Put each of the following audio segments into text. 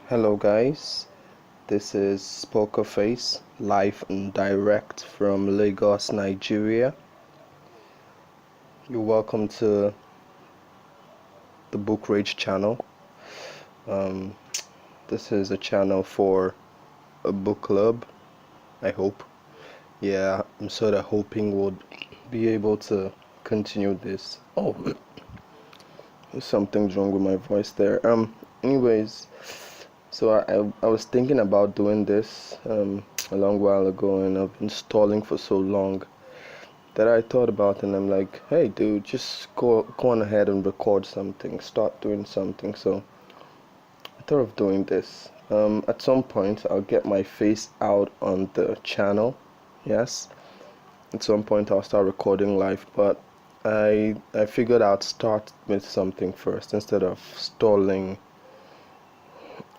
Hello guys, this is Poker Face, live and direct from Lagos, Nigeria. You're welcome to the Book Rage channel. Um, this is a channel for a book club, I hope. Yeah, I'm sort of hoping we'll be able to continue this. Oh, something's wrong with my voice there. Anyways, so I was thinking about doing this a long while ago, and I've been stalling for so long that I thought about it, and I'm like, hey dude, just go on ahead and record something, start doing something. So I thought of doing this. At some point I'll get my face out on the channel. Yes, at some point I'll start recording live, but I figured I'd start with something first instead of stalling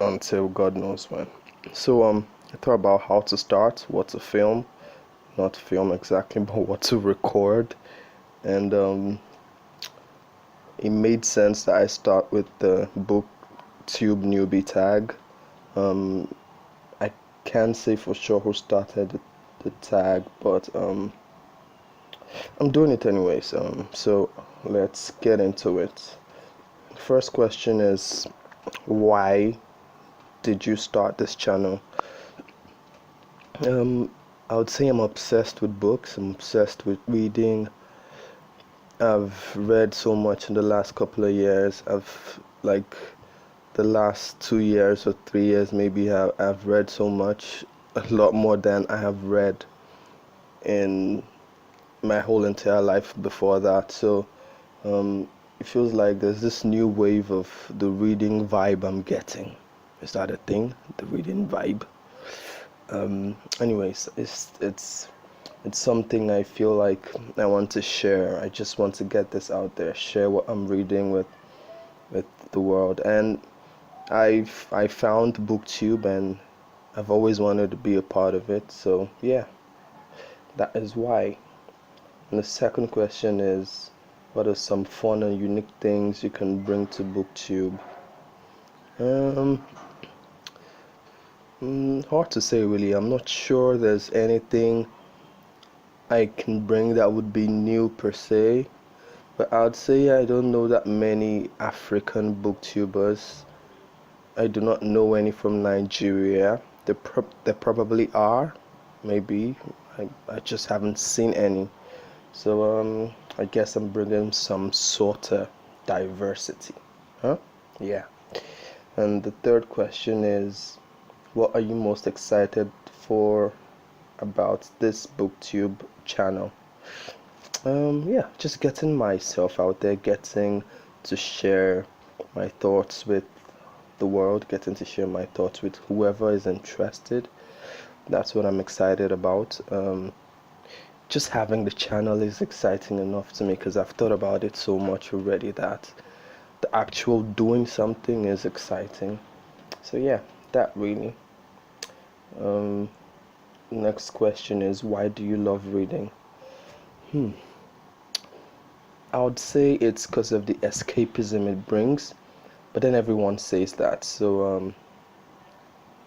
until God knows when. So I thought about how to start, what to film, not film exactly, but what to record, and it made sense that I start with the Booktube Newbie Tag. I can't say for sure who started the tag, but I'm doing it anyways. So let's get into it. First question is, why did you start this channel? I would say I'm obsessed with books. I'm obsessed with reading. I've read so much in the last couple of years. Like the last 2 years or 3 years maybe, I've read so much, a lot more than I have read in my whole entire life before that. So it feels like there's this new wave of the reading vibe I'm getting. Is that a thing? The reading vibe? Anyways, it's something I feel like I want to share. I just want to get this out there, share what I'm reading with the world. And I found BookTube, and I've always wanted to be a part of it. So yeah, that is why. And the second question is, what are some fun and unique things you can bring to BookTube? Hard to say really. I'm not sure there's anything I can bring that would be new per se, but I'd say I don't know that many African booktubers. I do not know any from Nigeria. There probably are, maybe. I just haven't seen any. So I guess I'm bringing some sort of diversity. Huh? Yeah. And the third question is, what are you most excited for about this BookTube channel? Yeah, just getting myself out there, getting to share my thoughts with the world, getting to share my thoughts with whoever is interested. That's what I'm excited about. Just having the channel is exciting enough to me, because I've thought about it so much already that the actual doing something is exciting. So yeah, that really. Next question is, why do you love reading? I would say it's because of the escapism it brings, but then everyone says that. So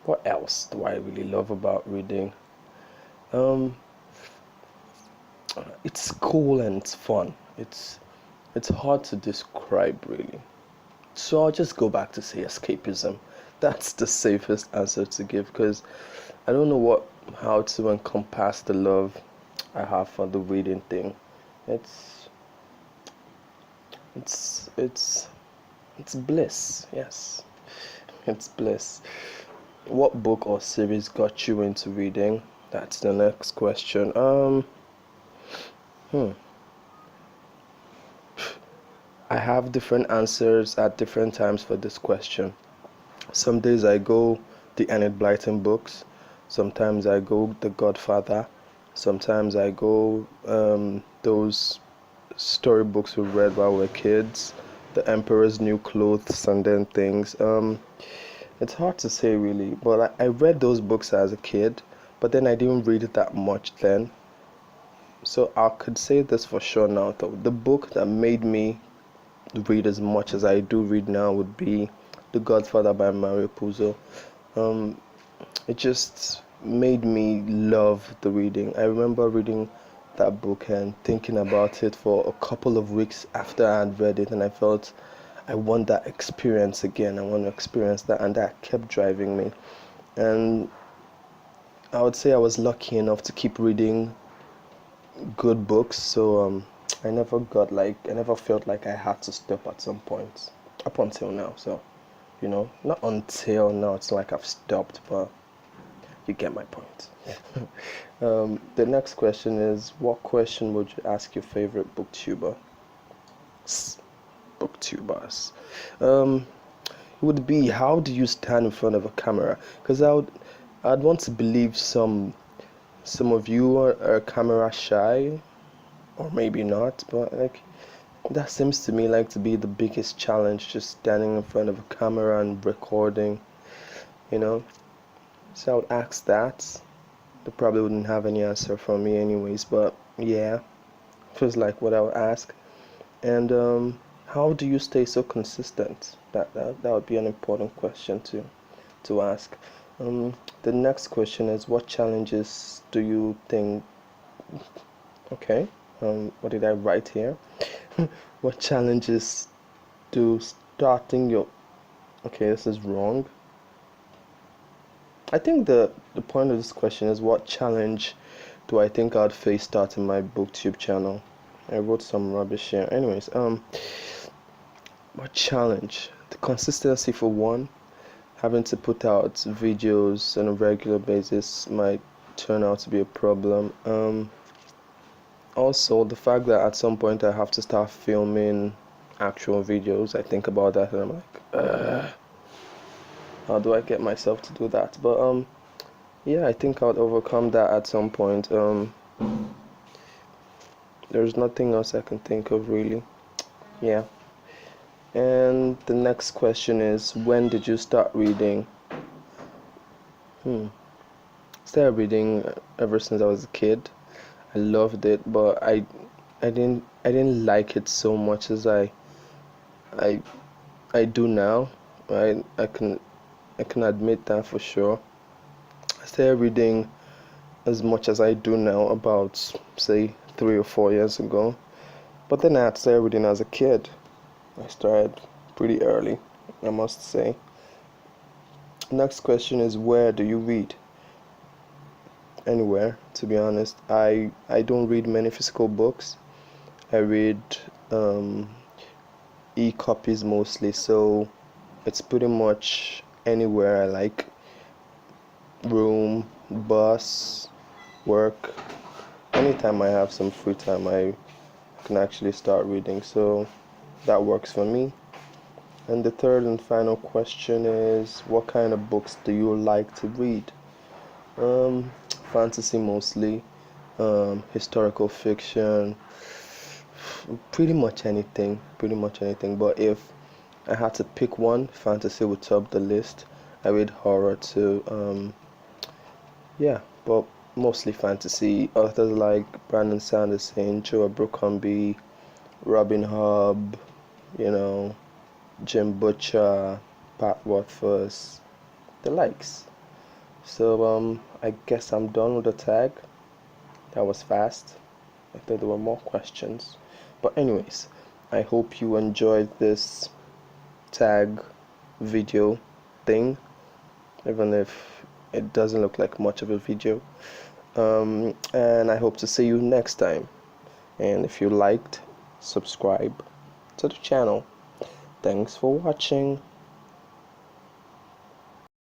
what else do I really love about reading? It's cool and it's fun. It's hard to describe really. So I'll just go back to say escapism. That's the safest answer to give, because I don't know how to encompass the love I have for the reading thing. It's bliss. Yes, it's bliss. What book or series got you into reading? That's the next question. I have different answers at different times for this question. Some days I go the Enid Blyton books. Sometimes I go The Godfather. Sometimes I go those storybooks we read while we were kids, The Emperor's New Clothes and then things. It's hard to say really, but I read those books as a kid, but then I didn't read it that much then. So I could say this for sure now though. The book that made me read as much as I do read now would be The Godfather by Mario Puzo. It just made me love the reading. I remember reading that book and thinking about it for a couple of weeks after I had read it, and I felt I want that experience again. I want to experience that, and that kept driving me. And I would say I was lucky enough to keep reading good books, so I never felt like I had to stop at some point up until now. So, not until now, it's not like I've stopped, but you get my point. The next question is, what question would you ask your favorite booktuber? Booktubers. It would be, how do you stand in front of a camera? Because I'd want to believe some of you are camera shy, or maybe not, but like that seems to me like to be the biggest challenge, just standing in front of a camera and recording, So I would ask that. They probably wouldn't have any answer from me anyways, but yeah, feels like what I would ask. And how do you stay so consistent? That would be an important question to ask. The next question is, what challenges do you think? Okay, what did I write here? What challenges do starting your? Okay, this is wrong. I think the point of this question is, what challenge do I think I'd face starting my booktube channel? I wrote some rubbish here. Anyways, what challenge? The consistency for one. Having to put out videos on a regular basis might turn out to be a problem. Also, the fact that at some point I have to start filming actual videos, I think about that and I'm like, how do I get myself to do that? But yeah, I think I'll overcome that at some point. There's nothing else I can think of really. Yeah. And the next question is, when did you start reading? Started reading ever since I was a kid. I loved it, but I didn't like it so much as I do now. Right? I can admit that for sure. I started reading as much as I do now about, say, 3 or 4 years ago. But then I had started reading as a kid. I started pretty early, I must say. Next question is, where do you read? Anywhere, to be honest. I don't read many physical books. I read e-copies mostly, so it's pretty much anywhere I like. Room, bus, work. Anytime I have some free time, I can actually start reading, so that works for me. And the third and final question is, what kind of books do you like to read? Fantasy mostly, historical fiction, pretty much anything. But if I had to pick one, fantasy would top the list. I read horror too. Yeah, but mostly fantasy. Authors like Brandon Sanderson, Joe Abercrombie, Robin Hobb, Jim Butcher, Pat Rothfuss, the likes. So I guess I'm done with the tag. That was fast. I thought there were more questions. But anyways, I hope you enjoyed this tag video thing, even if it doesn't look like much of a video. And I hope to see you next time. And if you liked, subscribe to the channel. Thanks for watching.